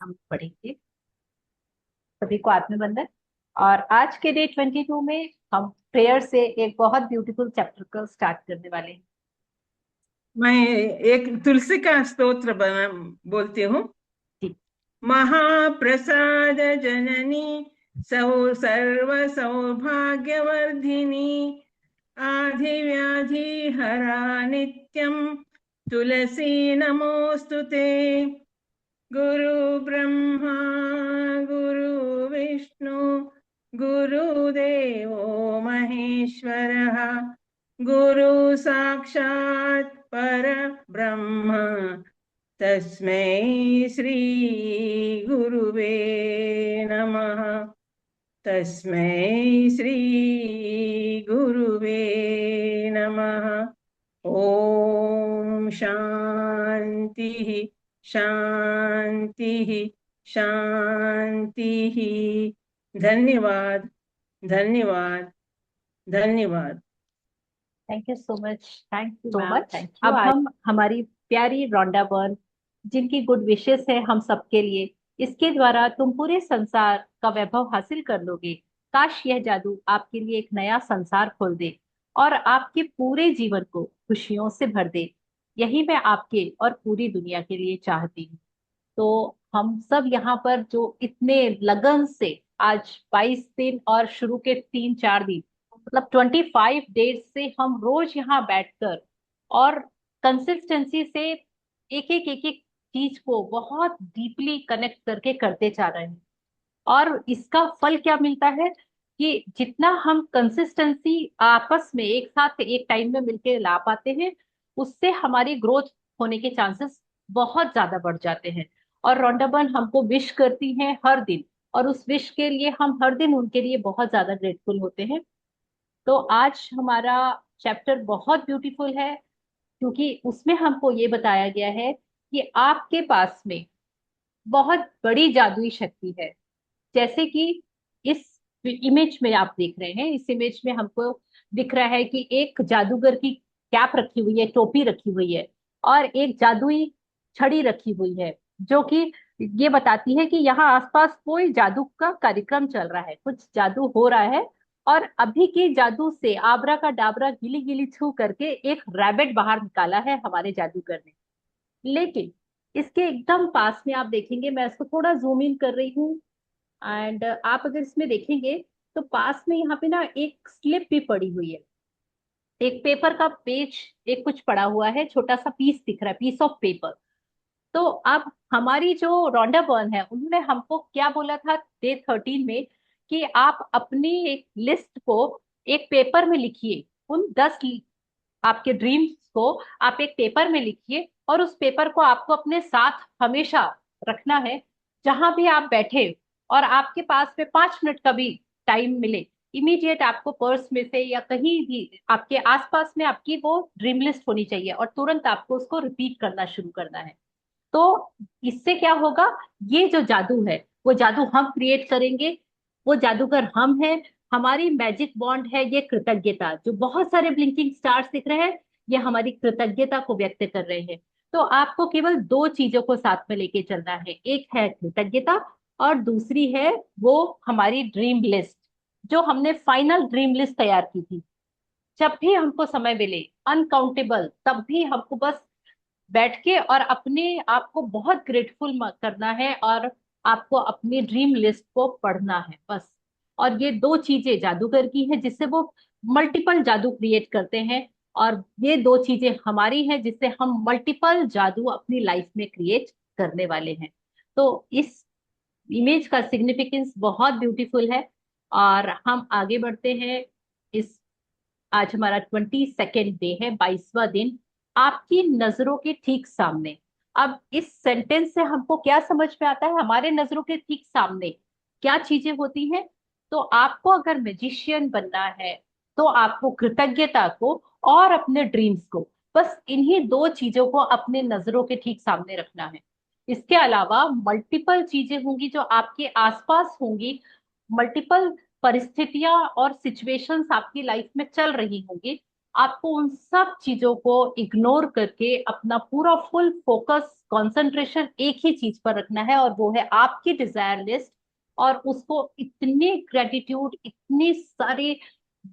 हम पढ़ेंगे सभी को आत्मबंधन। और आज के डे 22 में हम प्रेयर से एक बहुत ब्यूटीफुल चैप्टर को स्टार्ट करने वाले हैं। मैं एक तुलसी का स्तोत्र बोलती हूँ। जी। महाप्रसाद जननी सौ सर्व सौभाग्यवर्धिनी आधिव्याधि हरा नित्यं तुलसी नमोस्तुते। गुरु ब्रह्मा गुरु विष्णु गुरुदेवो महेश्वरः गुरु साक्षात् परब्रह्म तस्मै श्री गुरुवे नमः। तस्मै श्री गुरुवे नमः। ओम शांति शांति शांति। धन्यवाद धन्यवाद धन्यवाद। Thank you so much. Thank you so ma'am, much. Thank you. अब हम हमारी प्यारी रोंडा बर्न, जिनकी गुड विशेस है हम सबके लिए, इसके द्वारा तुम पूरे संसार का वैभव हासिल कर लोगे। काश यह जादू आपके लिए एक नया संसार खोल दे और आपके पूरे जीवन को खुशियों से भर दे। यही मैं आपके और पूरी दुनिया के लिए चाहती हूँ। तो हम सब यहाँ पर जो इतने लगन से आज 22 दिन और शुरू के 3-4 दिन, मतलब 25 डेज से हम रोज यहाँ बैठकर और कंसिस्टेंसी से एक एक चीज को बहुत डीपली कनेक्ट करके करते जा रहे हैं। और इसका फल क्या मिलता है कि जितना हम कंसिस्टेंसी आपस में एक साथ एक टाइम में मिलके ला पाते हैं, उससे हमारी ग्रोथ होने के चांसेस बहुत ज्यादा बढ़ जाते हैं। और रोंडाबन हमको विश करती हैं हर दिन, और उस विश के लिए हम हर दिन उनके लिए बहुत ज्यादा ग्रेटफुल होते हैं। तो आज हमारा चैप्टर बहुत ब्यूटीफुल है, क्योंकि उसमें हमको ये बताया गया है कि आपके पास में बहुत बड़ी जादुई शक्ति है। जैसे कि इस इमेज में आप देख रहे हैं, इस इमेज में हमको दिख रहा है कि एक जादूगर की कैप रखी हुई है, टोपी रखी हुई है, और एक जादुई छड़ी रखी हुई है, जो कि ये बताती है कि यहाँ आसपास कोई जादू का कार्यक्रम चल रहा है, कुछ जादू हो रहा है। और अभी के जादू से आबरा का डाबरा गिली गिली छू करके एक रैबिट बाहर निकाला है हमारे जादूगर ने। लेकिन इसके एकदम पास में आप देखेंगे, मैं इसको थोड़ा जूम इन कर रही हूँ, एंड आप अगर इसमें देखेंगे तो पास में यहाँ पे ना एक स्लिप भी पड़ी हुई है, एक पेपर का पेज, एक कुछ पड़ा हुआ है, छोटा सा पीस दिख रहा है, पीस ऑफ पेपर। तो अब हमारी जो रोंडा बर्न है, उन्होंने हमको क्या बोला था डे 13 में, कि आप अपनी एक लिस्ट को एक पेपर में लिखिए। उन 10 आपके ड्रीम्स को आप एक पेपर में लिखिए, और उस पेपर को आपको अपने साथ हमेशा रखना है। जहां भी आप बैठे और आपके पास में 5 मिनट का भी टाइम मिले, इमीडिएट आपको पर्स में से या कहीं भी आपके आसपास में आपकी वो ड्रीम लिस्ट होनी चाहिए, और तुरंत आपको उसको रिपीट करना शुरू करना है। तो इससे क्या होगा, ये जो जादू है वो जादू हम क्रिएट करेंगे। वो जादूगर हम हैं। हमारी मैजिक बॉन्ड है ये कृतज्ञता, जो बहुत सारे ब्लिंकिंग स्टार्स दिख रहे हैं, ये हमारी कृतज्ञता को व्यक्त कर रहे हैं। तो आपको केवल दो चीजों को साथ में लेके चलना है, एक है कृतज्ञता, और दूसरी है वो हमारी ड्रीम लिस्ट, जो हमने फाइनल ड्रीम लिस्ट तैयार की थी। जब भी हमको समय मिले, अनकाउंटेबल, तब भी हमको बस बैठ के और अपने आप को बहुत ग्रेटफुल करना है, और आपको अपनी ड्रीम लिस्ट को पढ़ना है बस। और ये दो चीजें जादूगर की हैं, जिससे वो मल्टीपल जादू क्रिएट करते हैं, और ये दो चीजें हमारी हैं, जिससे हम मल्टीपल जादू अपनी लाइफ में क्रिएट करने वाले हैं। तो इस इमेज का सिग्निफिकेंस बहुत ब्यूटीफुल है। और हम आगे बढ़ते हैं। इस आज हमारा 22nd डे है, 22वां दिन, आपकी नजरों के ठीक सामने। अब इस सेंटेंस से हमको क्या समझ में आता है, हमारे नजरों के ठीक सामने क्या चीजें होती हैं। तो आपको अगर मैजिशियन बनना है, तो आपको कृतज्ञता को और अपने ड्रीम्स को, बस इन्हीं दो चीजों को अपने नजरों के ठीक सामने रखना है। इसके अलावा मल्टीपल चीजें होंगी जो आपके आसपास होंगी, मल्टीपल परिस्थितियां और सिचुएशंस आपकी लाइफ में चल रही होंगी। आपको उन सब चीजों को इग्नोर करके अपना पूरा फुल फोकस कंसंट्रेशन एक ही चीज पर रखना है, और वो है आपकी डिजायर लिस्ट। और उसको इतने ग्रेटिट्यूड, इतनी सारी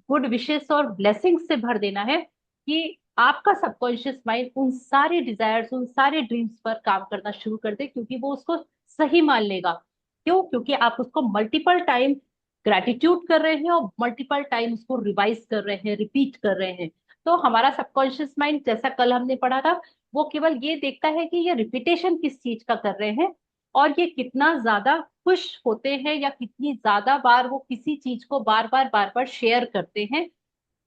गुड विशेस और ब्लेसिंग्स से भर देना है कि आपका सबकॉन्शियस माइंड उन सारे डिजायर्स, उन सारे ड्रीम्स पर काम करना शुरू कर दे, क्योंकि वो उसको सही मान लेगा। क्यों? क्योंकि आप उसको मल्टीपल टाइम ग्रेटिट्यूड कर रहे हैं और मल्टीपल टाइम उसको रिवाइज कर रहे हैं, रिपीट कर रहे हैं। तो हमारा सबकॉन्शियस माइंड, जैसा कल हमने पढ़ा था, वो केवल ये देखता है कि ये रिपीटेशन किस चीज का कर रहे हैं, और ये कितना ज्यादा खुश होते हैं, या कितनी ज्यादा बार वो किसी चीज को बार बार शेयर करते हैं।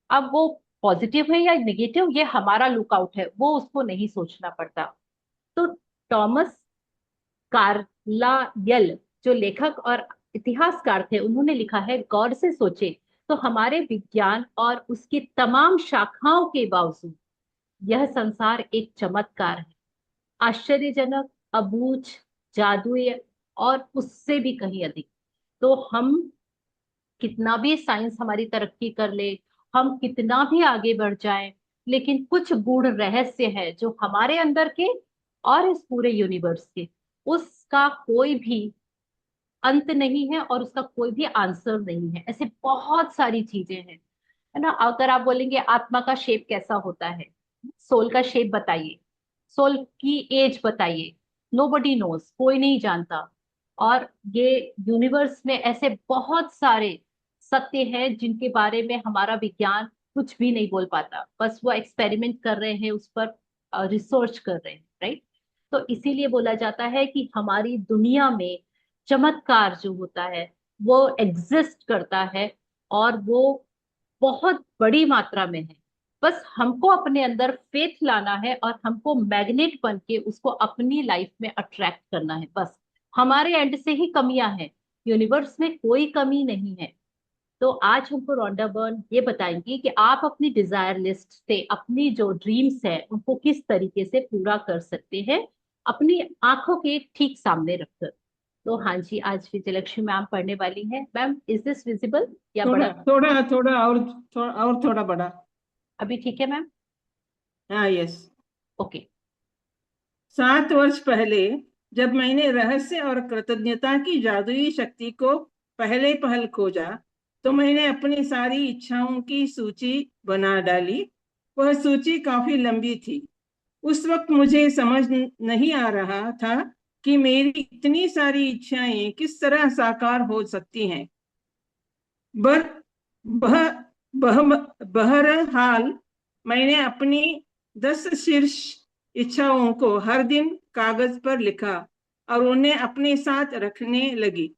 अब वो पॉजिटिव है या नेगेटिव, ये हमारा लुकआउट है, वो उसको नहीं सोचना पड़ता। तो टॉमस कार्लायल, जो लेखक और इतिहासकार थे, उन्होंने लिखा है, गौर से सोचे तो हमारे विज्ञान और उसकी तमाम शाखाओं के बावजूद यह संसार एक चमत्कार है, आश्चर्यजनक, अबूझ, जादुई, और उससे भी कहीं अधिक। तो हम कितना भी साइंस हमारी तरक्की कर ले, हम कितना भी आगे बढ़ जाएं, लेकिन कुछ गूढ़ रहस्य है जो हमारे अंदर के और इस पूरे यूनिवर्स के, उसका कोई भी अंत नहीं है और उसका कोई भी आंसर नहीं है। ऐसे बहुत सारी चीजें हैं, है ना। अगर आप बोलेंगे आत्मा का शेप कैसा होता है, सोल का शेप बताइए, सोल की एज बताइए, नोबडी नोज, कोई नहीं जानता। और ये यूनिवर्स में ऐसे बहुत सारे सत्य हैं जिनके बारे में हमारा विज्ञान कुछ भी नहीं बोल पाता, बस वो एक्सपेरिमेंट कर रहे हैं, उस पर रिसर्च कर रहे हैं, राइट। तो इसीलिए बोला जाता है कि हमारी दुनिया में चमत्कार जो होता है वो एग्जिस्ट करता है, और वो बहुत बड़ी मात्रा में है। बस हमको अपने अंदर फेथ लाना है और हमको मैग्नेट बन के उसको अपनी लाइफ में अट्रैक्ट करना है। बस हमारे एंड से ही कमियां हैं, यूनिवर्स में कोई कमी नहीं है। तो आज हमको रोंडा बर्न ये बताएंगी कि आप अपनी डिजायर लिस्ट से अपनी जो ड्रीम्स है उनको किस तरीके से पूरा कर सकते हैं, अपनी आंखों के ठीक सामने रखकर। तो हाँ जी, आज विजयलक्ष्मी मैम पढ़ने वाली हैं। मैम, इज दिस विजिबल या थोड़ा बड़ा? थोड़ा थोड़ा और थोड़ा बड़ा। अभी ठीक है मैम? हाँ, यस। ओके। 7 वर्ष पहले जब मैंने रहस्य और कृतज्ञता की जादुई शक्ति को पहले पहल खोजा, तो मैंने अपनी सारी इच्छाओं की सूची बना डाली। वह सूची काफी लंबी थी। उस वक्त मुझे समझ नहीं आ रहा था कि मेरी इतनी सारी इच्छाएं किस तरह साकार हो सकती हैं। बर बह बह बहरहाल मैंने अपनी 10 शीर्ष इच्छाओं को हर दिन कागज पर लिखा और उन्हें अपने साथ रखने लगी।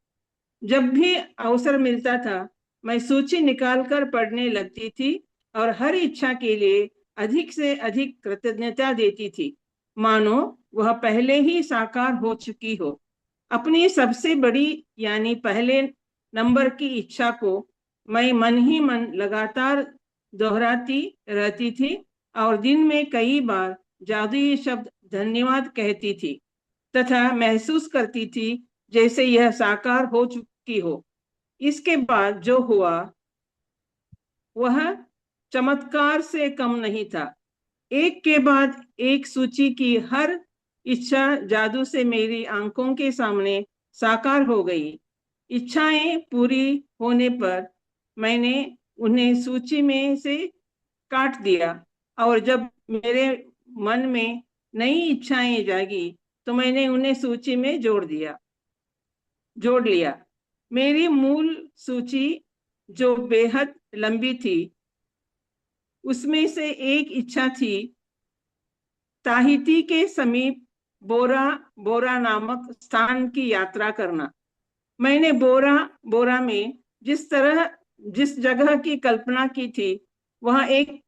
जब भी अवसर मिलता था, मैं सूची निकालकर पढ़ने लगती थी और हर इच्छा के लिए अधिक से अधिक कृतज्ञता देती थी, मानो वह पहले ही साकार हो चुकी हो। अपनी सबसे बड़ी यानी पहले नंबर की इच्छा को मैं मन ही मन लगातार दोहराती रहती थी और दिन में कई बार जादुई शब्द धन्यवाद कहती थी, तथा महसूस करती थी जैसे यह साकार हो चुकी हो। इसके बाद जो हुआ वह चमत्कार से कम नहीं था। एक के बाद एक सूची की हर इच्छा जादू से मेरी आंखों के सामने साकार हो गई। इच्छाएं पूरी होने पर मैंने उन्हें सूची में से काट दिया, और जब मेरे मन में नई इच्छाएं जागी तो मैंने उन्हें सूची में जोड़ लिया। मेरी मूल सूची जो बेहद लंबी थी, उसमें से एक इच्छा थी ताहिती के समीप बोरा बोरा नामक स्थान की यात्रा करना। मैंने बोरा बोरा में जिस जगह की कल्पना की थी, वहां एक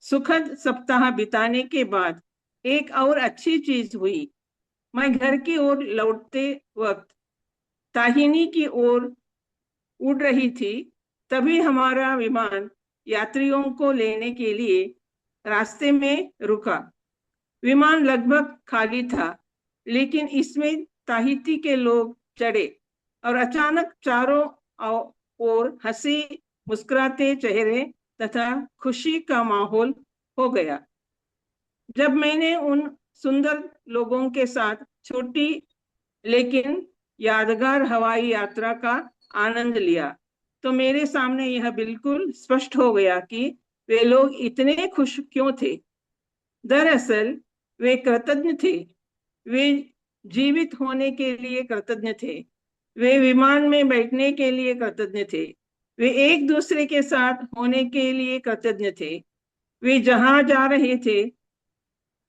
सुखद सप्ताह बिताने के बाद एक और अच्छी चीज हुई। मैं घर की ओर लौटते वक्त ताहिनी की ओर उड़ रही थी, तभी हमारा विमान यात्रियों को लेने के लिए रास्ते में रुका। विमान लगभग खाली था, लेकिन इसमें ताहिती के लोग चढ़े और अचानक चारों ओर हंसी मुस्कुराते चेहरे तथा खुशी का माहौल हो गया। जब मैंने उन सुंदर लोगों के साथ छोटी लेकिन यादगार हवाई यात्रा का आनंद लिया, तो मेरे सामने यह बिल्कुल स्पष्ट हो गया कि वे लोग इतने खुश क्यों थे। दरअसल वे कृतज्ञ थे। वे जीवित होने के लिए कृतज्ञ थे। वे विमान में बैठने के लिए कृतज्ञ थे। वे एक दूसरे के साथ होने के लिए कृतज्ञ थे। वे जहां जा रहे थे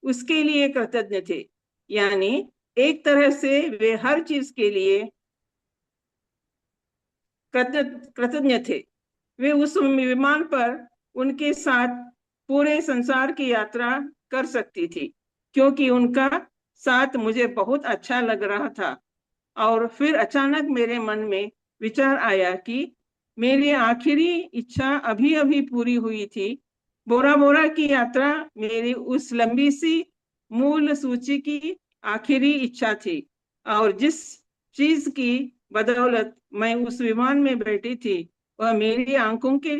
उसके लिए कृतज्ञ थे। यानी एक तरह से वे हर चीज के लिए कृतज्ञ थे। वे उस विमान पर उनके साथ पूरे संसार की यात्रा कर सकती थी, क्योंकि उनका साथ मुझे बहुत अच्छा लग रहा था। और फिर अचानक मेरे मन में विचार आया कि मेरी आखिरी इच्छा अभी अभी पूरी हुई थी। बोरा बोरा की यात्रा मेरी उस लंबी सी मूल सूची की आखिरी इच्छा थी, और जिस चीज की बदौलत मैं उस विमान में बैठी थी वह मेरी आंखों के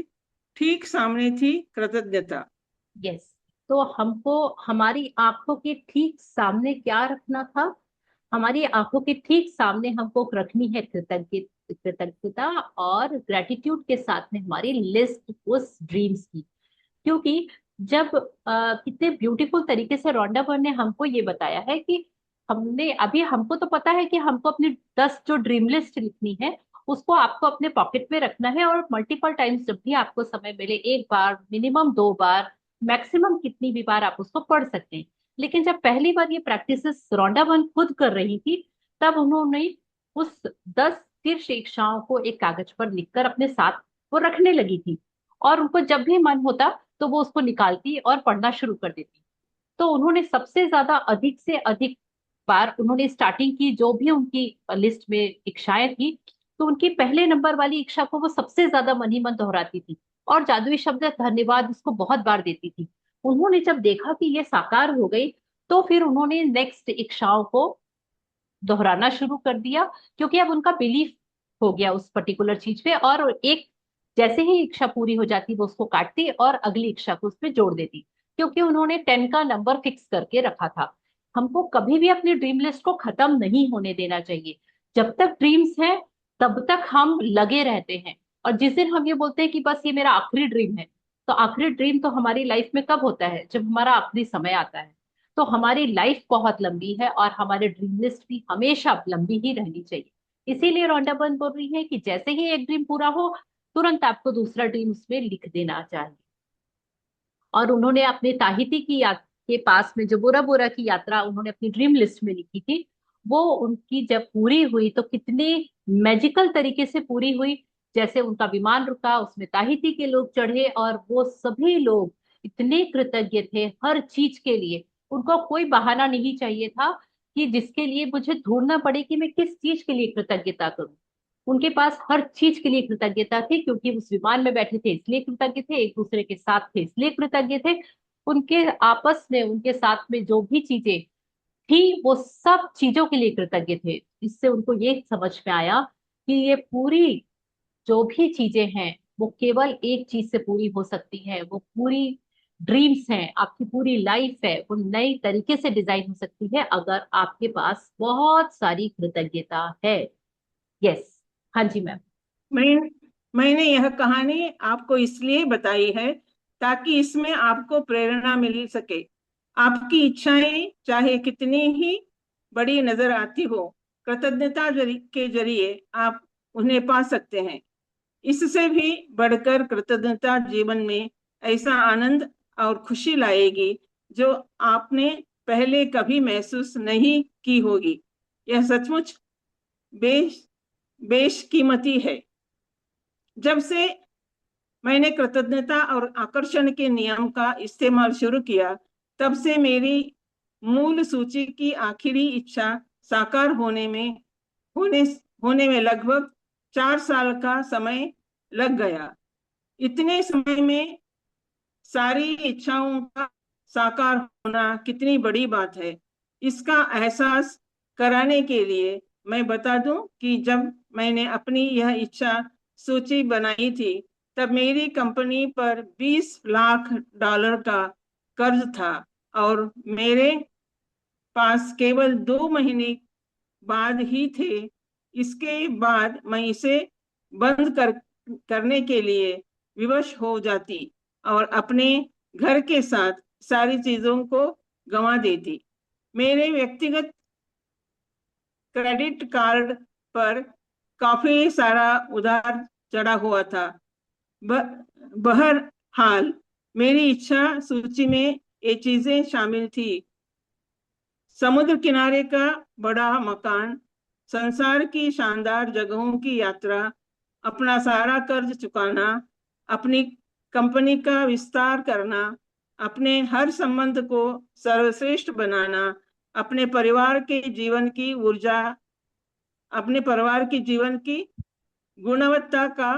ठीक सामने थी, कृतज्ञता। यस। तो हमको हमारी आंखों के ठीक सामने क्या रखना था? हमारी आंखों के ठीक सामने हमको रखनी है कृतज्ञता और ग्रेटिट्यूड के साथ में हमारी लिस्ट उस ड्रीम्स की। क्योंकि जब कितने ब्यूटीफुल तरीके से रोंडा बर्न ने हमको ये बताया है कि हमने अभी हमको तो पता है कि हमको अपनी 10 जो ड्रीम लिस्ट लिखनी है उसको आपको अपने पॉकेट में रखना है, और मल्टीपल टाइम्स जब भी आपको समय मिले, एक बार, मिनिमम 2 बार, मैक्सिमम कितनी भी बार आप उसको पढ़ सकते हैं। लेकिन जब पहली बार ये प्रैक्टिसेस रोंडा बर्न खुद कर रही थी, तब उन्होंने उस 10 शीर्ष इच्छाओं को एक कागज पर लिखकर अपने साथ वो रखने लगी थी, और उनको जब भी मन होता तो वो उसको निकालती और पढ़ना शुरू कर देती। तो उन्होंने सबसे ज्यादा अधिक से अधिक बार उन्होंने स्टार्टिंग की जो भी उनकी लिस्ट में इच्छाएं थी, तो उनकी पहले नंबर वाली इच्छा को वो सबसे ज्यादा मन ही मन दोहराती थी, और जादुई शब्द धन्यवाद उसको बहुत बार देती थी। उन्होंने जब देखा कि ये साकार हो गई, तो फिर उन्होंने नेक्स्ट इच्छाओं को दोहराना शुरू कर दिया, क्योंकि अब उनका बिलीफ हो गया उस पर्टिकुलर चीज पे, और एक जैसे ही इच्छा पूरी हो जाती वो उसको काटती और अगली इच्छा को उसमें जोड़ देती, क्योंकि उन्होंने 10 का नंबर फिक्स करके रखा था। हमको कभी भी अपनी ड्रीम लिस्ट को खत्म नहीं होने देना चाहिए। जब तक ड्रीम्स हैं तब तक हम लगे रहते हैं, और जिस दिन हम ये बोलते हैं कि बस ये मेरा आखिरी ड्रीम है, तो आखिरी ड्रीम तो हमारी लाइफ में कब होता है? जब हमारा आखिरी समय आता है। तो हमारी लाइफ बहुत लंबी है और हमारे ड्रीम लिस्ट भी हमेशा लंबी ही रहनी चाहिए। इसीलिए रोंडा बर्न बोल रही है कि जैसे ही एक ड्रीम पूरा हो, तुरंत आपको दूसरा ड्रीम उसमें लिख देना चाहिए। और उन्होंने अपने ताहिती की के पास में जो बोरा बोरा की यात्रा उन्होंने अपनी ड्रीम लिस्ट में लिखी थी, वो उनकी जब पूरी हुई तो कितने मैजिकल तरीके से पूरी हुई। जैसे उनका विमान रुका, उसमें ताहिती के लोग चढ़े, और वो सभी लोग इतने कृतज्ञ थे हर चीज के लिए। उनको कोई बहाना नहीं चाहिए था कि जिसके लिए मुझे ढूंढना पड़े कि मैं किस चीज के लिए कृतज्ञता करूं। उनके पास हर चीज के लिए कृतज्ञता थी, क्योंकि उस विमान में बैठे थे इसलिए कृतज्ञ थे, एक दूसरे के साथ थे इसलिए कृतज्ञ थे, उनके आपस में उनके साथ में जो भी चीजें थी वो सब चीजों के लिए कृतज्ञ थे। इससे उनको ये समझ में आया कि ये पूरी जो भी चीजें हैं वो केवल एक चीज से पूरी हो सकती है, वो पूरी ड्रीम्स हैं, आपकी पूरी लाइफ है, वो नई तरीके से डिजाइन हो सकती है अगर आपके पास बहुत सारी कृतज्ञता है। यस। हाँ जी मैम। मैं मैंने यह कहानी आपको इसलिए बताई है ताकि इसमें आपको प्रेरणा मिल सके। आपकी इच्छाएं चाहे कितनी ही बड़ी नजर आती हो, कृतज्ञता के जरिए आप उन्हें पा सकते हैं। इससे भी बढ़कर कृतज्ञता जीवन में ऐसा आनंद और खुशी लाएगी जो आपने पहले कभी महसूस नहीं की होगी। यह सचमुच बेश बेशकीमती है। जब से मैंने कृतज्ञता और आकर्षण के नियम का इस्तेमाल शुरू किया, तब से मेरी मूल सूची की आखिरी इच्छा साकार होने होने में लगभग 4 साल का समय लग गया। इतने समय में सारी इच्छाओं का साकार होना कितनी बड़ी बात है, इसका एहसास कराने के लिए मैं बता दूं कि जब मैंने अपनी यह इच्छा सूची बनाई थी, तब मेरी कंपनी पर $20 लाख का कर्ज था और मेरे पास केवल 2 महीने बाद ही थे। इसके बाद मैं इसे बंद करने के लिए विवश हो जाती और अपने घर के साथ सारी चीजों को गंवा देती। मेरे व्यक्तिगत क्रेडिट कार्ड पर काफी सारा उधार चढ़ा हुआ था। बहरहाल मेरी इच्छा सूची में ये चीजें शामिल थी: समुद्र किनारे का बड़ा मकान, संसार की शानदार जगहों की यात्रा, अपना सारा कर्ज चुकाना, अपनी कंपनी का विस्तार करना, अपने हर संबंध को सर्वश्रेष्ठ बनाना, अपने परिवार के जीवन की ऊर्जा अपने परिवार की जीवन की गुणवत्ता का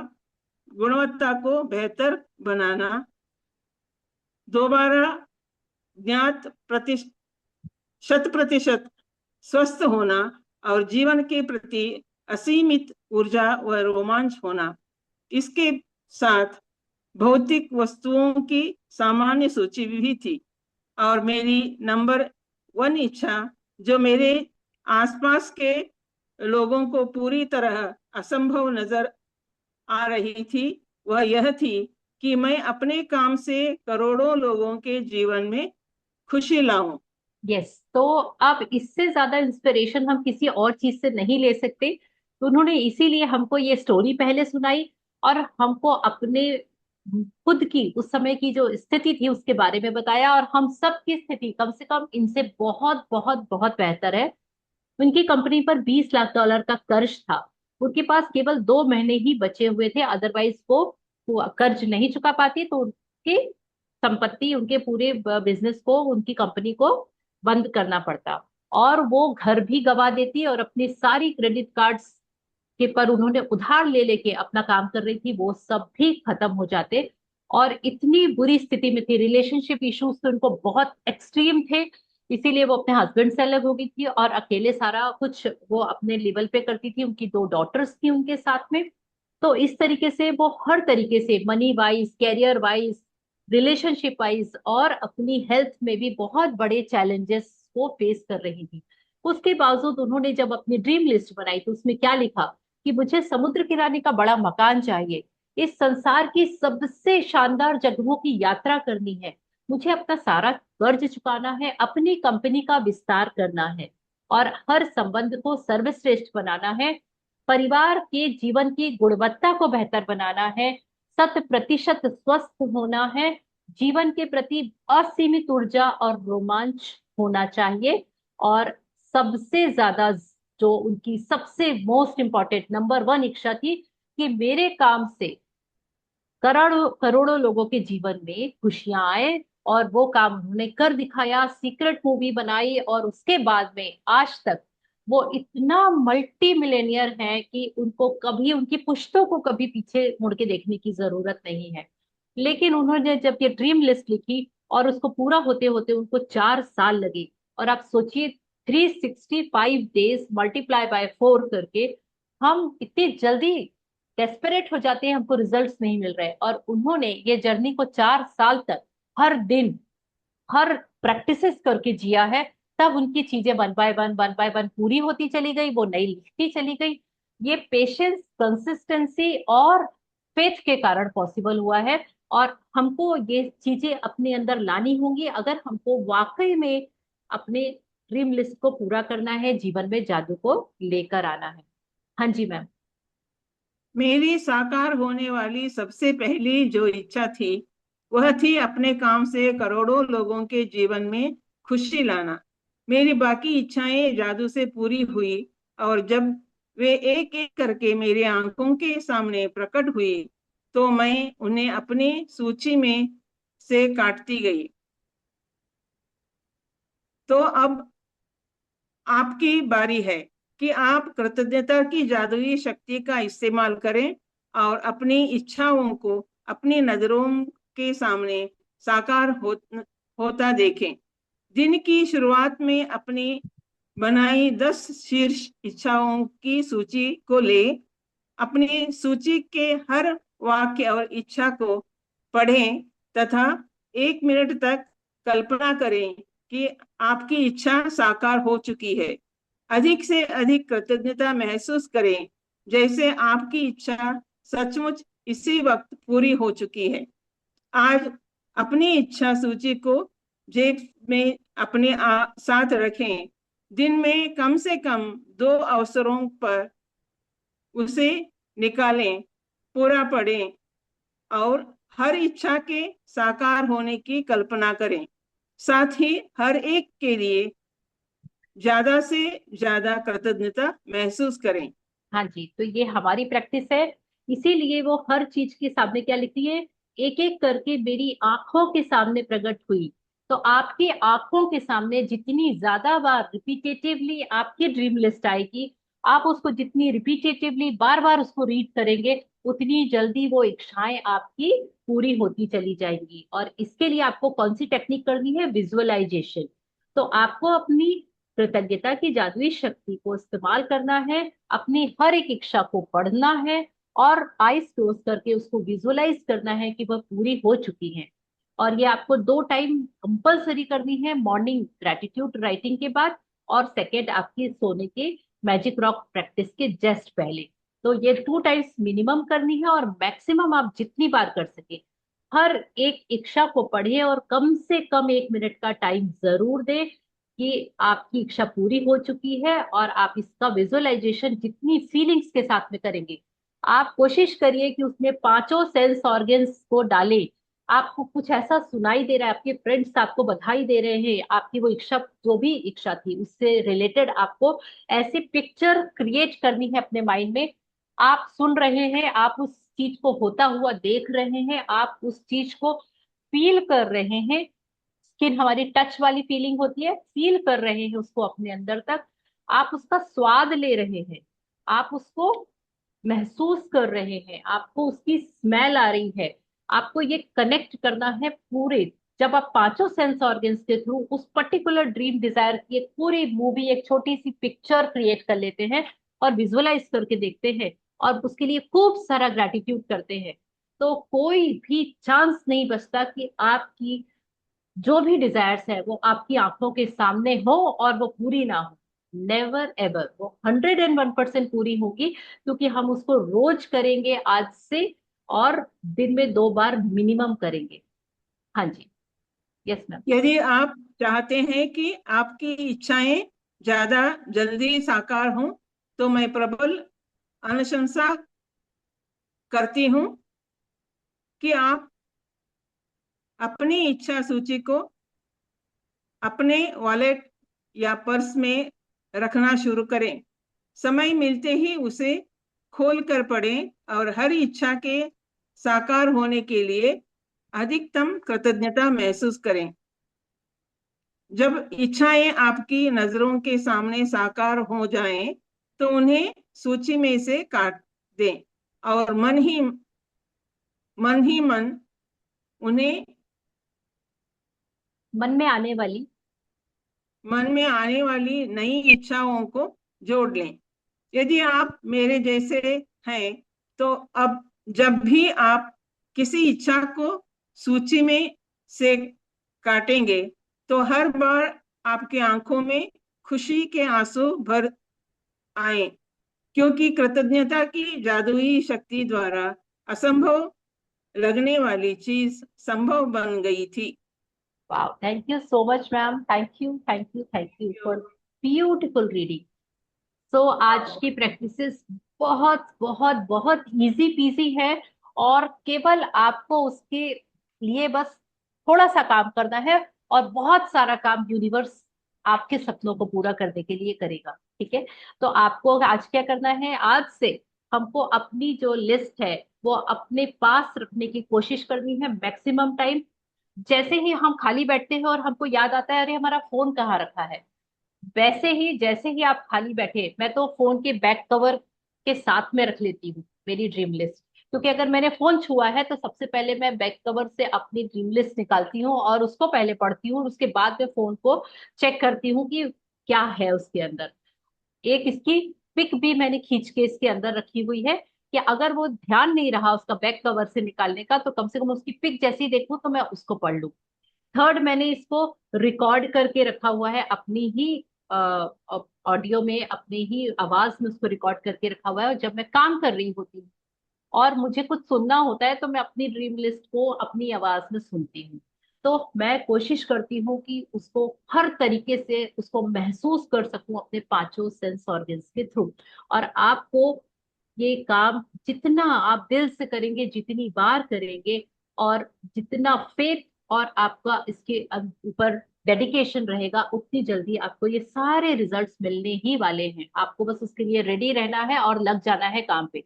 गुणवत्ता को बेहतर बनाना, दोबारा ज्ञात 100% स्वस्थ होना और जीवन के प्रति असीमित ऊर्जा व रोमांच होना। इसके साथ भौतिक वस्तुओं की सामान्य सूची भी थी और मेरी नंबर 1 इच्छा, जो मेरे आसपास के लोगों को पूरी तरह असंभव नजर आ रही थी, वह यह थी कि मैं अपने काम से करोड़ों लोगों के जीवन में खुशी लाऊं। यस, तो अब इससे ज्यादा इंस्पिरेशन हम किसी और चीज से नहीं ले सकते। तो उन्होंने इसीलिए हमको ये स्टोरी पहले सुनाई और हमको अपने खुद की उस समय की जो स्थिति थी उसके बारे में बताया, और हम सब की स्थिति कम से कम इनसे बहुत बहुत बहुत बेहतर है। उनकी कंपनी पर $20 लाख का कर्ज था। उनके पास केवल 2 महीने ही बचे हुए थे, अदरवाइज वो कर्ज नहीं चुका पाती तो उनकी संपत्ति, उनके पूरे बिजनेस को, उनकी कंपनी को बंद करना पड़ता, और वो घर भी गवा देती और अपनी सारी क्रेडिट कार्ड्स के पर उन्होंने उधार ले लेके अपना काम कर रही थी, वो सब भी खत्म हो जाते। और इतनी बुरी स्थिति में थी, रिलेशनशिप इश्यूज तो उनको बहुत एक्सट्रीम थे, इसीलिए वो अपने हस्बैंड से अलग हो गई थी और अकेले सारा कुछ वो अपने लेवल पे करती थी। उनकी 2 डॉटर्स थी उनके साथ में। तो इस तरीके से वो हर तरीके से, money wise, career wise, relationship wise और अपनी हेल्थ में भी बहुत बड़े चैलेंजेस को फेस कर रही थी। उसके बावजूद उन्होंने जब अपनी ड्रीम लिस्ट बनाई तो उसमें क्या लिखा कि मुझे समुद्र किनारे का बड़ा मकान चाहिए, इस संसार की सबसे शानदार जगहों की यात्रा करनी है, मुझे अपना सारा कर्ज चुकाना है, अपनी कंपनी का विस्तार करना है और हर संबंध को सर्वश्रेष्ठ बनाना है, परिवार के जीवन की गुणवत्ता को बेहतर बनाना है, 100% स्वस्थ होना है, जीवन के प्रति असीमित ऊर्जा और रोमांच होना चाहिए, और सबसे ज्यादा जो उनकी सबसे मोस्ट इंपॉर्टेंट नंबर 1 इच्छा थी कि मेरे काम से करोड़ों करोड़ों लोगों के जीवन में खुशियां आए। और वो काम उन्होंने कर दिखाया, सीक्रेट मूवी बनाई और उसके बाद में आज तक वो इतना मल्टी मिलेनियर है कि उनको कभी, उनकी पुश्तों को कभी पीछे मुड़ के देखने की जरूरत नहीं है। लेकिन उन्होंने जब ये ड्रीम लिस्ट लिखी और उसको पूरा होते होते उनको 4 साल लगे, और आप सोचिए 365 डेज मल्टीप्लाई बाय 4 करके हम इतनी जल्दी डेस्परेट हो जाते हैं, हमको रिजल्ट्स नहीं मिल रहे, और उन्होंने ये जर्नी को 4 साल तक हर दिन हर प्रैक्टिसेस करके जिया है। तब उनकी चीजें वन बाय वन पूरी होती चली गई, वो नई लिखती चली गई। ये पेशेंस, कंसिस्टेंसी और फेथ के कारण पॉसिबल हुआ है, और हमको ये चीजें अपने अंदर लानी होंगी अगर हमको वाकई में अपने ड्रीम लिस्ट को पूरा करना है, जीवन में जादू को लेकर आना है। हाँ जी मैम। मेरी साकार होने वाली सबसे पहली जो इच्छा थी, वह थी अपने काम से करोड़ों लोगों के जीवन में खुशी लाना। मेरी बाकी इच्छाएं जादू से पूरी हुई और जब वे एक एक करके मेरी आंखों के सामने प्रकट हुई तो मैं उन्हें अपनी सूची में से काटती गई। तो अब आपकी बारी है कि आप कृतज्ञता की जादुई शक्ति का इस्तेमाल करें और अपनी इच्छाओं को अपनी नजरों के सामने साकार होता देखें। दिन की शुरुआत में अपनी बनाई 10 शीर्ष इच्छाओं की सूची को ले, अपनी सूची के हर वाक्य और इच्छा को पढ़ें तथा 1 मिनट तक कल्पना करें कि आपकी इच्छा साकार हो चुकी है। अधिक से अधिक कृतज्ञता महसूस करें, जैसे आपकी इच्छा सचमुच इसी वक्त पूरी हो चुकी है। आज अपनी इच्छा सूची को जेब में अपने साथ रखें। दिन में कम से कम 2 अवसरों पर उसे निकालें, पूरा पढ़ें और हर इच्छा के साकार होने की कल्पना करें। साथ ही हर एक के लिए ज्यादा से ज्यादा कृतज्ञता महसूस करें। हाँ जी, तो ये हमारी प्रैक्टिस है। इसीलिए वो हर चीज के सामने क्या लिखती है, एक एक करके मेरी आंखों के सामने प्रकट हुई। तो आपकी आंखों के सामने जितनी ज्यादा बार रिपीटेटिवली आपकी ड्रीम लिस्ट आएगी, आप उसको जितनी रिपीटेटिवली बार बार उसको रीड करेंगे, उतनी जल्दी वो इच्छाएं आपकी पूरी होती चली जाएंगी। और इसके लिए आपको कौन सी टेक्निक करनी है, विजुअलाइजेशन। तो आपको अपनी कृतज्ञता की जादुई शक्ति को इस्तेमाल करना है, अपनी हर एक इच्छा को पढ़ना है और आईज क्लोज करके उसको विजुअलाइज करना है कि वह पूरी हो चुकी है। और ये आपको 2 टाइम कंपलसरी करनी है, मॉर्निंग ग्रेटिट्यूड राइटिंग के बाद और सेकेंड आपकी सोने के मैजिक रॉक प्रैक्टिस के जस्ट पहले। तो ये 2 टाइम्स मिनिमम करनी है और मैक्सिमम आप जितनी बार कर सके हर एक इच्छा को पढ़िए और कम से कम 1 मिनट का टाइम जरूर दे कि आपकी इच्छा पूरी हो चुकी है। और आप इसका विजुअलाइजेशन जितनी फीलिंग्स के साथ में करेंगे, आप कोशिश करिए कि उसमें पांचों सेंस ऑर्गन्स को डालें। आपको कुछ ऐसा सुनाई दे रहा है, आपके फ्रेंड्स आपको बधाई दे रहे हैं, आपकी वो इच्छा जो भी इच्छा थी उससे रिलेटेड आपको ऐसी पिक्चर क्रिएट करनी है अपने माइंड में। आप सुन रहे हैं, आप उस चीज को होता हुआ देख रहे हैं, आप उस चीज को फील कर रहे हैं। स्किन हमारी टच वाली फीलिंग होती है, फील कर रहे हैं उसको अपने अंदर तक। आप उसका स्वाद ले रहे हैं, आप उसको महसूस कर रहे हैं, आपको उसकी स्मेल आ रही है। आपको ये कनेक्ट करना है पूरे। जब आप पांचों सेंस ऑर्गन्स के थ्रू उस पर्टिकुलर ड्रीम डिजायर की एक पूरी मूवी, एक छोटी सी पिक्चर क्रिएट कर लेते हैं और विजुअलाइज करके देखते हैं और उसके लिए खूब सारा ग्रेटिट्यूड करते हैं, तो कोई भी चांस नहीं बचता कि आपकी जो भी डिजायर्स है वो आपकी आंखों के सामने हो और वो पूरी ना हो। नेवर एवर, वो 101% पूरी होगी, क्योंकि हम उसको रोज करेंगे आज से और दिन में 2 बार मिनिमम करेंगे। हाँ जी। Yes ma'am. यदि आप चाहते हैं कि आपकी इच्छाएं ज्यादा जल्दी साकार हों, तो मैं प्रबल अनुशंसा करती हूँ कि आप अपनी इच्छा सूची को अपने वॉलेट या पर्स में रखना शुरू करें। समय मिलते ही उसे खोल कर पढ़ें और हर इच्छा के साकार होने के लिए अधिकतम कृतज्ञता महसूस करें। जब इच्छाएं आपकी नजरों के सामने साकार हो जाएं, तो उन्हें सूची में से काट दें और मन उन्हें मन में आने वाली। मन में आने वाली नई इच्छाओं को जोड़ लें। यदि आप मेरे जैसे हैं, तो अब जब भी आप किसी इच्छा को सूची में से काटेंगे, तो हर बार आपकी आंखों में खुशी के आंसू भर आए, क्योंकि कृतज्ञता की जादुई शक्ति द्वारा असंभव लगने वाली चीज संभव बन गई थी। वाह, thank you so much ma'am, thank you thank you thank you for beautiful reading. So आज की प्रैक्टिसेस बहुत बहुत बहुत इजी पीजी है और केवल आपको उसके लिए बस थोड़ा सा काम करना है और बहुत सारा काम यूनिवर्स आपके सपनों को पूरा करने के लिए करेगा। ठीक है, तो आपको आज क्या करना है, आज से हमको अपनी जो लिस्ट है वो अपने पास रखने की कोशिश करनी है मैक्सिमम टाइम। जैसे ही हम खाली बैठते हैं और हमको याद आता है अरे हमारा फोन कहाँ रखा है, वैसे ही जैसे ही आप खाली बैठे, मैं तो फोन के बैक कवर के साथ में रख लेती हूँ मेरी ड्रीम लिस्ट। क्योंकि अगर मैंने फोन छुआ है तो सबसे पहले मैं बैक कवर से अपनी ड्रीम लिस्ट निकालती हूँ और उसको पहले पढ़ती हूँ और उसके बाद में फोन को चेक करती हूँ कि क्या है उसके अंदर। एक इसकी पिक भी मैंने खींच के इसके अंदर रखी हुई है कि अगर वो ध्यान नहीं रहा उसका बैक कवर से निकालने का, तो कम से कम उसकी पिक जैसी देखूं तो मैं उसको पढ़ लूं। थर्ड, मैंने इसको रिकॉर्ड करके रखा हुआ है अपनी ही ऑडियो में, अपनी ही आवाज में उसको रिकॉर्ड करके रखा हुआ है, और जब मैं काम कर रही होती हूँ और मुझे कुछ सुनना होता है तो मैं अपनी ड्रीम लिस्ट को अपनी आवाज में सुनती हूँ। तो मैं कोशिश करती हूँ कि उसको हर तरीके से उसको महसूस कर सकूं अपने पांचों सेंस ऑर्गन्स के थ्रू। और आपको ये काम जितना आप दिल से करेंगे, जितनी बार करेंगे, और जितना फेथ और आपका इसके ऊपर डेडिकेशन रहेगा, उतनी जल्दी आपको ये सारे रिजल्ट्स मिलने ही वाले हैं। आपको बस उसके लिए रेडी रहना है और लग जाना है काम पे।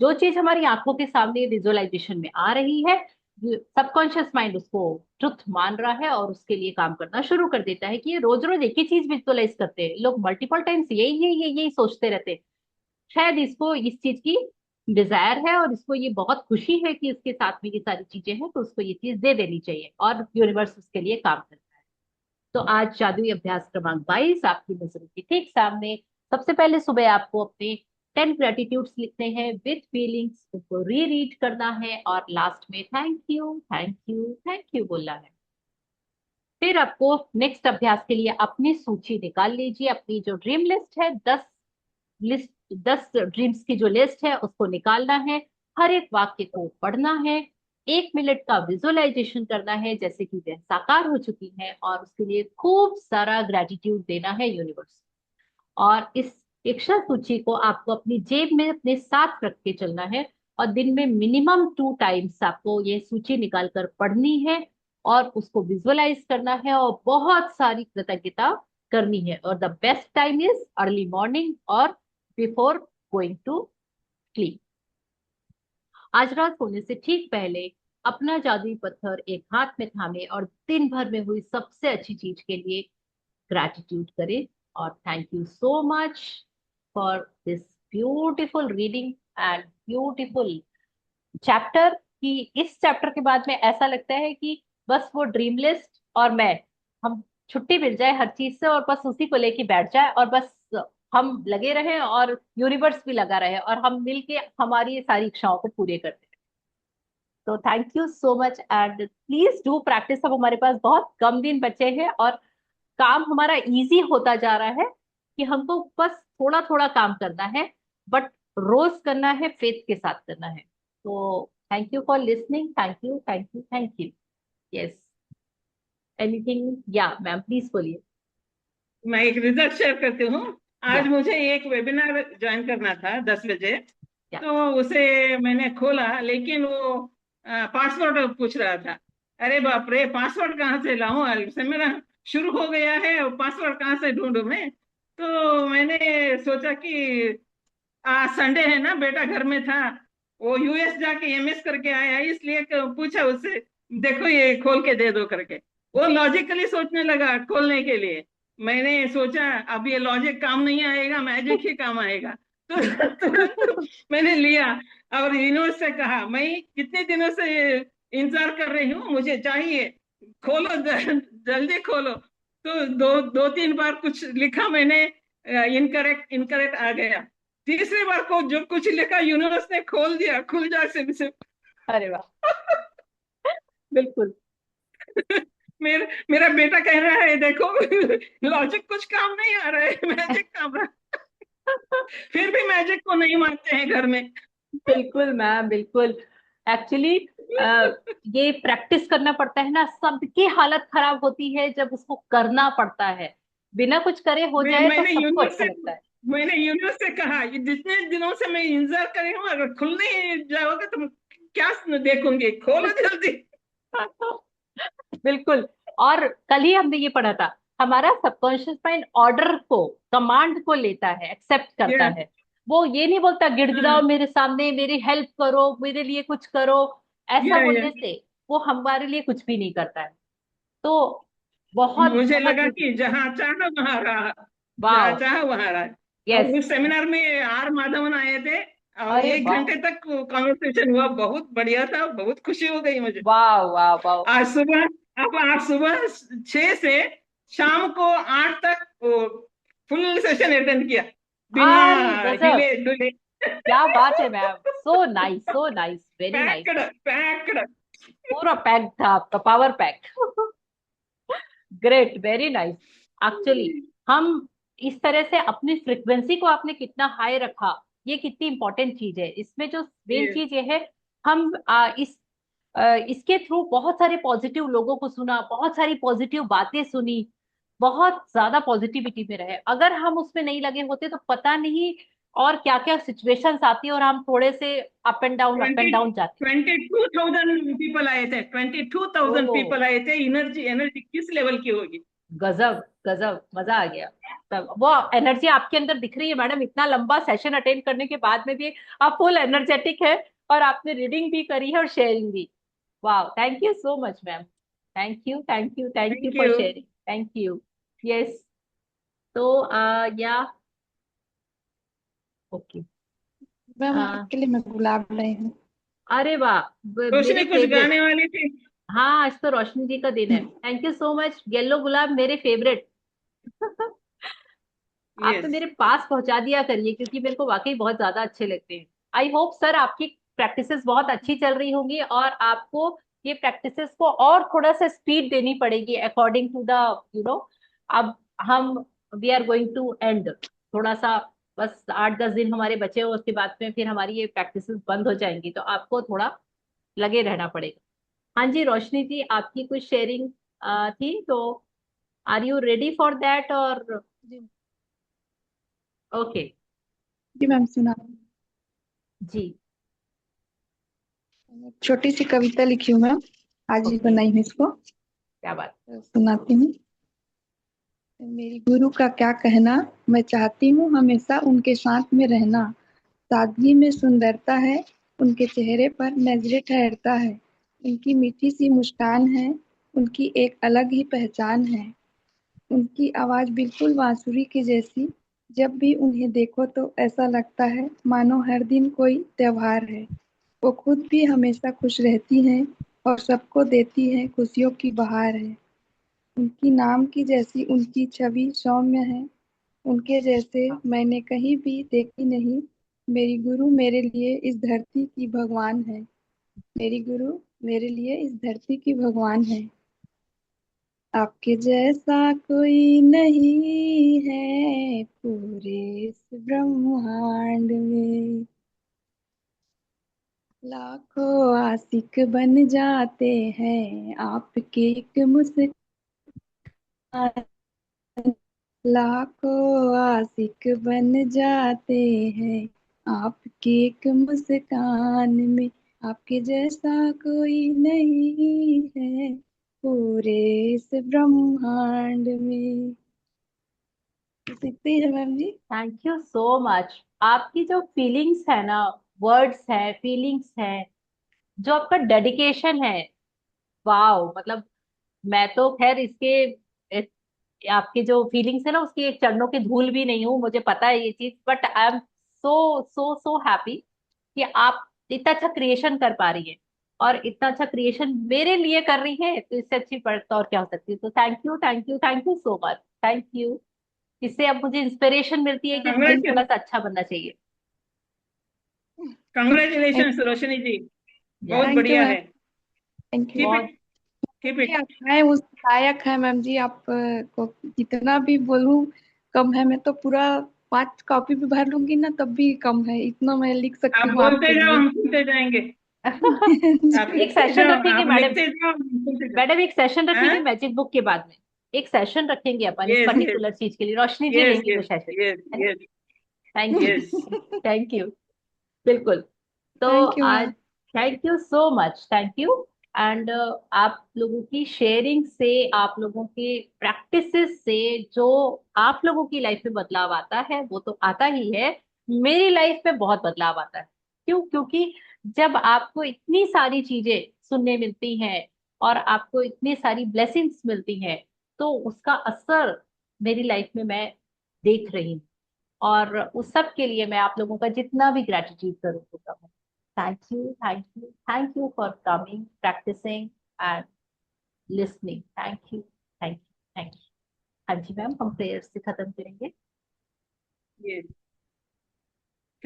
जो चीज हमारी आंखों के सामने विजुअलाइजेशन में आ रही है, सबकॉन्शियस माइंड उसको ट्रुथ मान रहा है और उसके लिए काम करना शुरू कर देता है। कि ये रोज रोज एक ही चीज विजुअलाइज करते हैं लोग, मल्टीपल टाइम्स यही यही यही यही सोचते रहते हैं। शायद इसको इस चीज की डिजायर है और इसको ये बहुत खुशी है कि इसके साथ में ये सारी चीजें हैं, तो उसको ये चीज दे देनी चाहिए और यूनिवर्स उसके लिए काम करता है। तो आज जादुई अभ्यास क्रमांक 22 आपकी नजरों के ठीक सामने। सबसे पहले सुबह आपको अपने 10 ग्रेटिट्यूड्स लिखने हैं विथ फीलिंग्स, उनको री रीड करना है और लास्ट में thank you thank you thank you बोलना है। फिर आपको नेक्स्ट अभ्यास के लिए अपनी सूची निकाल लीजिए। अपनी जो ड्रीम लिस्ट है, 10 ड्रीम्स की जो लिस्ट है उसको निकालना है। हर एक वाक्य को पढ़ना है। 1 मिनट का विजुअलाइजेशन करना है जैसे कि वह साकार हो चुकी है, और उसके लिए खूब सारा ग्रेटिट्यूड देना है यूनिवर्स। और इस इच्छा सूची को आपको अपनी जेब में अपने साथ रख के चलना है, और दिन में मिनिमम 2 टाइम्स आपको ये सूची निकाल कर पढ़नी है और उसको विजुअलाइज करना है और बहुत सारी कृतज्ञता करनी है। और the best time is early morning और बिफोर गोइंग टू स्लीप। आज रात सोने से ठीक पहले अपना जादुई पत्थर एक हाथ में थामे और दिन भर में हुई सबसे अच्छी चीज के लिए ग्रैटिट्यूड करें। और thank you so much for this beautiful reading and beautiful chapter. कि इस चैप्टर के बाद में ऐसा लगता है कि बस वो ड्रीम लिस्ट और मैं, हम छुट्टी मिल जाए हर चीज से और बस उसी को लेके बैठ जाए और बस हम लगे रहें और यूनिवर्स भी लगा रहे और हम मिलके हमारी ये सारी इच्छाओं को पूरे करते हैं। तो thank you so much and please do practice. अब हमारे पास बहुत कम दिन बचे हैं और काम हमारा इजी होता जा रहा है कि हमको बस थोड़ा थोड़ा काम करना है, बट रोज करना है, फेथ के साथ करना है। तो thank you for listening. Thank you thank you thank you. Yes, anything? या मैम प्लीज बोलिए। मैं एक रिजल्ट शेयर करती हूँ। आज या मुझे एक वेबिनार ज्वाइन करना था 10 बजे। या तो उसे मैंने खोला, लेकिन वो पासवर्ड पूछ रहा था। अरे बाप रे, पासवर्ड कहाँ से लाऊं? सेमिनार शुरू हो गया है और पासवर्ड कहाँ से ढूंढूं मैं? तो मैंने सोचा कि आज संडे है ना, बेटा घर में था। वो यूएस जाके एमएस करके आया, इसलिए पूछा उससे, देखो ये खोल के दे दो करके। वो लॉजिकली सोचने लगा खोलने के लिए। मैंने सोचा अब ये लॉजिक काम नहीं आएगा, मैजिक ही काम आएगा। तो तुरंत मैंने लिया और यूनिवर्स से कहा, मैं कितने दिनों से इंतजार कर रही हूँ, मुझे चाहिए, खोलो जल्दी खोलो। तो दो दो तीन बार कुछ लिखा मैंने, इनकरेक्ट इनकरेक्ट आ गया। तीसरी बार को जो कुछ लिखा यूनिवर्स ने खोल दिया, खुल जा से। अरे वाह, बिल्कुल। मेरा बेटा कह रहा है, देखो लॉजिक कुछ काम नहीं आ रहा है, मैजिक काम रहा है। फिर भी मैजिक को नहीं मानते हैं घर में। बिल्कुल मैम, बिल्कुल। एक्चुअली ये प्रैक्टिस करना पड़ता है ना, सबकी हालत खराब होती है जब उसको करना पड़ता है। बिना कुछ करे हो मैं जाए तो मैंने सबको यूनिवर्स अच्छा से लगता है। मैंने यूनिवर्स से कहा, ये जितने दिनों से मैं इंतजार कर रही हूँ, अगर खुल नहीं जाओगे तो क्या देखूंगी, खोलो जल्दी। बिल्कुल। और कल ही हमने ये पढ़ा था, हमारा सबकॉन्शियस माइंड ऑर्डर को, कमांड को लेता है, एक्सेप्ट करता या है। वो ये नहीं बोलता गिड़गिड़ाओ हाँ, मेरे सामने, मेरी हेल्प करो, मेरे लिए कुछ करो। ऐसा या बोलने से वो हमारे लिए कुछ भी नहीं करता है। तो बहुत मुझे बहुत लगा कि जहाँ चाहा वहां रहा, जहाँ वाह। चाहा वहां रहा। यस। और उस सेमिनार में आर माधवन आए थे और अरे एक वाह, घंटे तक कॉन्वर्सेशन हुआ, बहुत बढ़िया था, बहुत खुशी हो गई मुझे। वाह वाह वाह। आज सुबह अब आज सुबह 6 से शाम को 8 तक फुल सेशन अटेंड किया, बिना अरे गजब, हिले डुले। क्या बात है ma'am. So nice, very nice. Packed packed. पूरा पैक था आपका, power pack. Great, very nice. Actually हम इस तरह से अपनी फ्रिक्वेंसी को आपने कितना हाई रखा, ये कितनी इंपॉर्टेंट चीज है। इसमें जो मेन ये चीज ये है, हम इसके थ्रू बहुत सारे पॉजिटिव लोगों को सुना, बहुत सारी पॉजिटिव बातें सुनी, बहुत ज्यादा पॉजिटिविटी में रहे। अगर हम उसमें नहीं लगे होते तो पता नहीं और क्या क्या सिचुएशंस आती और हम थोड़े से अप ट्वेंटी एंड डाउन जाते। 22,000 पीपल आए थे, 22,000 ओ, पीपल आए थे। एनर्जी एनर्जी किस लेवल की होगी। गजब गजब, मजा आ गया। तब वो एनर्जी आपके अंदर दिख रही है मैडम, इतना लंबा सेशन अटेंड करने के बाद में भी आप फुल एनर्जेटिक है। और आपने रीडिंग भी करी है और शेयरिंग भी। वाह, thank you so much ma'am. Thank you, thank you, thank you thank for you. Sharing, thank you. Yes. तो या ओके। मैम आपके लिए मैं गुलाब लाई हूँ। अरे वाह, मेरे रोशनी कुछ फेवरेट। गाने वाली थी। हाँ, आज तो रोशनी जी का दिन है। Thank you so much, yellow गुलाब मेरे फेवरेट। आप तो यस। मेरे पास पहुंचा दिया करिए, क्योंकि मेरे को वाकई बहुत ज्यादा अच्छे लगते हैं। आई होप सर आपकी प्रैक्टिसेस बहुत अच्छी चल रही होंगी, और आपको ये प्रैक्टिसेस को और थोड़ा सा स्पीड देनी पड़ेगी according to the you know अब हम we are going to end थोड़ा सा। बस 8-10 दिन हमारे बचे हो, उसके बाद में फिर हमारी ये प्रैक्टिसेस बंद हो जाएंगी, तो आपको थोड़ा लगे रहना पड़ेगा। हाँ जी, रोशनी जी, आपकी कुछ शेयरिंग थी, तो are you ready for that और? जी ओके। जी मैम सुना। जी। छोटी सी कविता लिखी हूँ मैम, आज ही ओके, बनाई हूँ इसको। क्या बात। तो सुनाती हूँ। मेरी गुरु का क्या कहना, मैं चाहती हूँ हमेशा उनके साथ में रहना। सादगी में सुंदरता है, उनके चेहरे पर नजरे ठहरता है। उनकी मीठी सी मुस्कान है, उनकी एक अलग ही पहचान है। उनकी आवाज बिल्कुल बांसुरी की जैसी, जब भी उन्हें देखो तो ऐसा लगता है मानो हर दिन कोई त्योहार है। वो खुद भी हमेशा खुश रहती हैं और सबको देती हैं खुशियों की बहार है। उनकी नाम की जैसी उनकी छवि सौम्य है, उनके जैसे मैंने कहीं भी देखी नहीं। मेरी गुरु मेरे लिए इस धरती की भगवान है। मेरी गुरु मेरे लिए इस धरती की भगवान है। आपके जैसा कोई नहीं है पूरे इस ब्रह्मांड में। लाखों आशिक बन जाते हैं आपके एक मुस्कान। लाखों आशिक बन जाते हैं आपकी एक मुस्कान में। आपके जैसा कोई नहीं है पूरे इस ब्रह्मांड में। सीखती है मैम जी। Thank you so much. आपकी जो फीलिंग्स है ना, वर्ड्स है, फीलिंग्स है, जो आपका डेडिकेशन है, वाओ, मतलब मैं तो खैर इसके ए- आपके जो फीलिंग्स है ना, उसकी एक चरणों की धूल भी नहीं हूँ, मुझे पता है ये चीज, but I am so so so happy कि आप इतना अच्छा क्रिएशन कर पा रही है, और इतना अच्छा क्रिएशन मेरे लिए कर रही है, तो इससे अच्छी बात और क्या हो सकती है। तो thank you, thank you, thank you so much, thank you. इससे अब मुझे इंस्पिरेशन मिलती है कि दिन थोड़ा कंग्रेचुलेशन। सा अच्छा बनना चाहिए। Thank congratulation Roshni ji. बहुत यस। थैंक यू बढ़िया मैम। है। Thank you. कीप बहुत। इट कीप जी इट। आप हैं उस लायक है मैम जी, आप को जितना भी बोलूं कम है। मैं तो पूरा 5 कॉपी भी भर लूंगी ना तब भी कम है, इतना मैं लिख सकती आप हूँ बोलते आपके जाओ, लिए। हम सुनते जाएंगे। आप एक लिखते सेशन जाओ, रखेंगे आप मैडम। लिखते जाओ, हम सुनते जाओ। मैडम एक सेशन रखेंगे हाँ। मैजिक बुक के बाद में। एक सेशन रखेंगे अपन इस यस यस पर्टिकुलर चीज के लिए, रोशनी जी यस लेंगी वो यस सेशन। यस है ना? Yes thank you, yes. Thank you. बिल्कुल। तो थैंक यू आज ma'am. Thank you so much, thank you. And आप लोगों की शेयरिंग से, आप लोगों के प्रैक्टिसेस से जो आप लोगों की लाइफ में बदलाव आता है, वो तो आता ही है। मेरी लाइफ में बहुत बदलाव आता है। क्यों? क्योंकि जब आपको इतनी सारी चीजें सुनने मिलती हैं और आपको इतनी सारी ब्लेसिंग्स मिलती हैं, तो उसका असर मेरी लाइफ में मैं देख रही हूँ। और उस सब के लिए मैं आप लोगों का जितना भी ग्रेटिट्यूड करूँ तो कम है। Thank you, thank you, thank you for coming, practicing and listening. Thank you, thank you, thank you. हाँ जी मैम, हम प्रेयर से खत्म करेंगे। यस।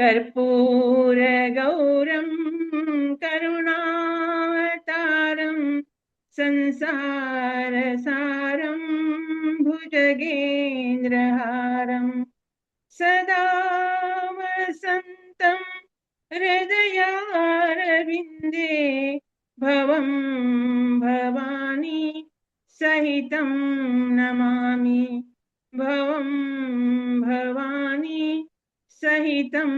कर्पूरगौरं करुणावतारं संसारसारं भुजगेन्द्रहारं सदा वसन्तं हृदयारविन्दे भवं भवानी सहितं नमामि भवं भवानी सहितं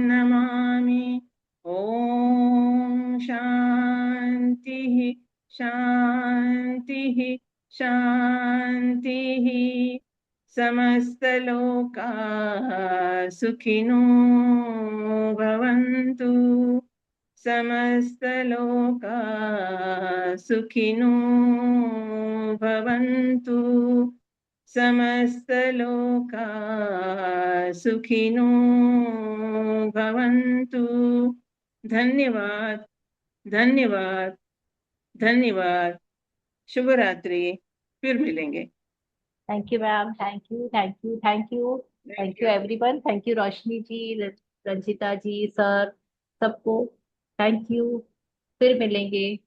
नमामि। ॐ शान्तिः शान्तिः शान्तिः। समस्तलोकाः सुखिनो भवन्तु समस्तलोकाः सुखिनो भवन्तु समस्तलोकाः सुखिनो भवन्तु। धन्यवाद धन्यवाद धन्यवाद। शुभ रात्रि, फिर मिलेंगे। Thank you ma'am, thank you thank you thank you thank you everyone. Thank you Roshni ji, Ranjita ji, sir, सबको थैंक यू। फिर मिलेंगे।